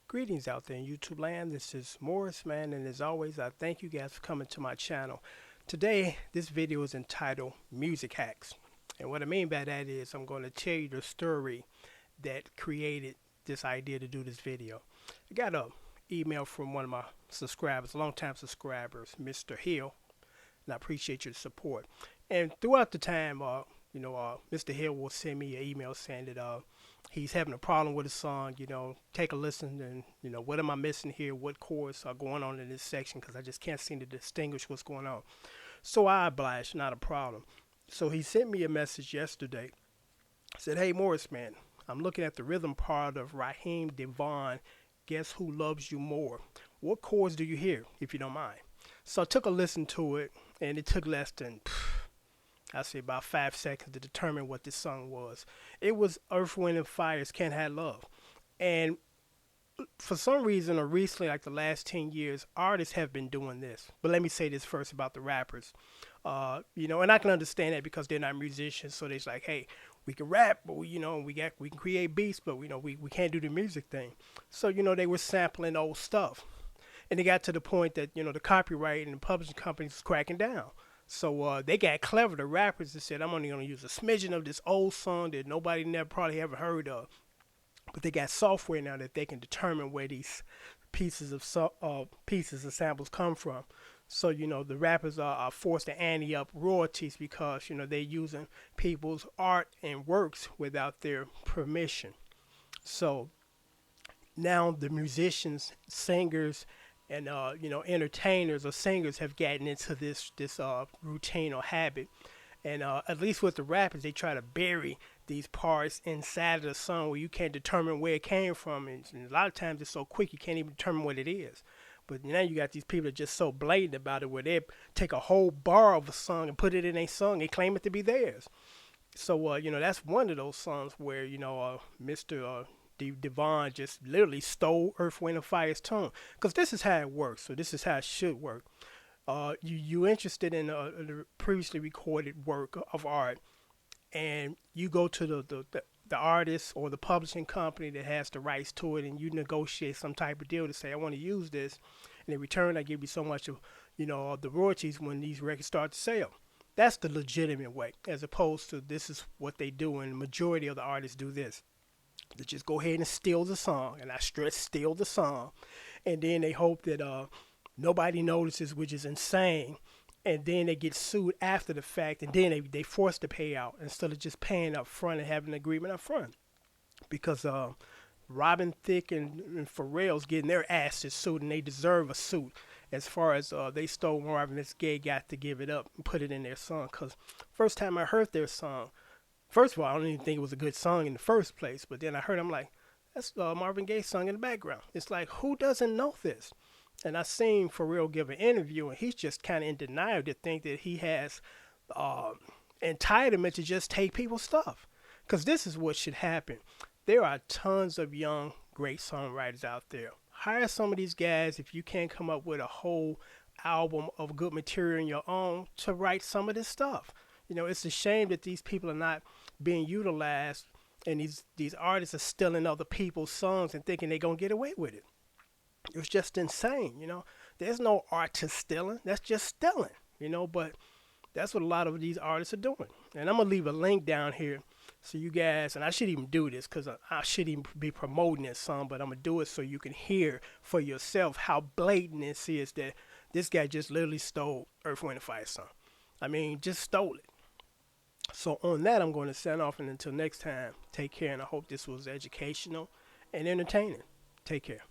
Greetings out there in YouTube land. This is Morris, man, and as always, I thank you guys for coming to my channel. Today, this video is entitled Music Hacks. And what I mean by that is I'm going to tell you the story that created this idea to do this video. I got an email from one of my subscribers, longtime subscribers, Mr. Hill, and I appreciate your support. And throughout the time, Mr. Hill will send me an email saying that he's having a problem with a song, take a listen and, what am I missing here? What chords are going on in this section? Because I just can't seem to distinguish what's going on. So I obliged, not a problem. So he sent me a message yesterday. Said, hey, Morris, man, I'm looking at the rhythm part of Raheem DeVaughn, Guess Who Loves You More? What chords do you hear, if you don't mind? So I took a listen to it, and it took less than, I'd say about 5 seconds to determine what this song was. It was Earth, Wind & Fire's Can't Have Love. And for some reason, or recently, like the last 10 years, artists have been doing this. But let me say this first about the rappers. And I can understand that because they're not musicians, so they're like, hey, we can rap, but we can create beats, but we can't do the music thing. So, they were sampling old stuff. And it got to the point that, the copyright and the publishing companies was cracking down. So they got clever, the rappers, and said, I'm only going to use a smidgen of this old song that nobody probably ever heard of. But they got software now that they can determine where these pieces of samples come from. So, the rappers are forced to ante up royalties because, they're using people's art and works without their permission. So now the musicians, singers, and entertainers or singers have gotten into this routine or habit, and at least with the rappers, they try to bury these parts inside of the song where you can't determine where it came from, and a lot of times it's so quick you can't even determine what it is. But now you got these people that are just so blatant about it, where they take a whole bar of a song and put it in a song and claim it to be theirs. So that's one of those songs where Mr. DeVaughn just literally stole Earth, Wind & Fire's tone. Because this is how it works. So this is how it should work. You interested in the previously recorded work of art, and you go to the artist or the publishing company that has the rights to it, and you negotiate some type of deal to say, I want to use this, and in return, I give you so much of the royalties when these records start to sell. That's the legitimate way, as opposed to this is what they do, and the majority of the artists do this. They just go ahead and steal the song, and I stress steal the song, and then they hope that nobody notices, which is insane, and then they get sued after the fact, and then they forced to pay out instead of just paying up front and having an agreement up front. Because Robin Thicke and Pharrell's getting their asses sued, and they deserve a suit. As far as they stole Marvin Gaye, got to give it up and put it in their song. Because first time I heard their song, first of all, I don't even think it was a good song in the first place. But then I heard, I'm like, that's Marvin Gaye's song in the background. It's like, who doesn't know this? And I seen Pharrell give an interview, and he's just kind of in denial to think that he has entitlement to just take people's stuff. Because this is what should happen. There are tons of young, great songwriters out there. Hire some of these guys if you can't come up with a whole album of good material on your own to write some of this stuff. It's a shame that these people are not being utilized, and these artists are stealing other people's songs and thinking they're going to get away with it. It's just insane, There's no artist stealing. That's just stealing, but that's what a lot of these artists are doing. And I'm going to leave a link down here so you guys, and I shouldn't even do this because I shouldn't even be promoting this song, but I'm going to do it so you can hear for yourself how blatant this is, that this guy just literally stole Earth, Wind & Fire song. I mean, just stole it. So on that, I'm going to sign off, and until next time, take care, and I hope this was educational and entertaining. Take care.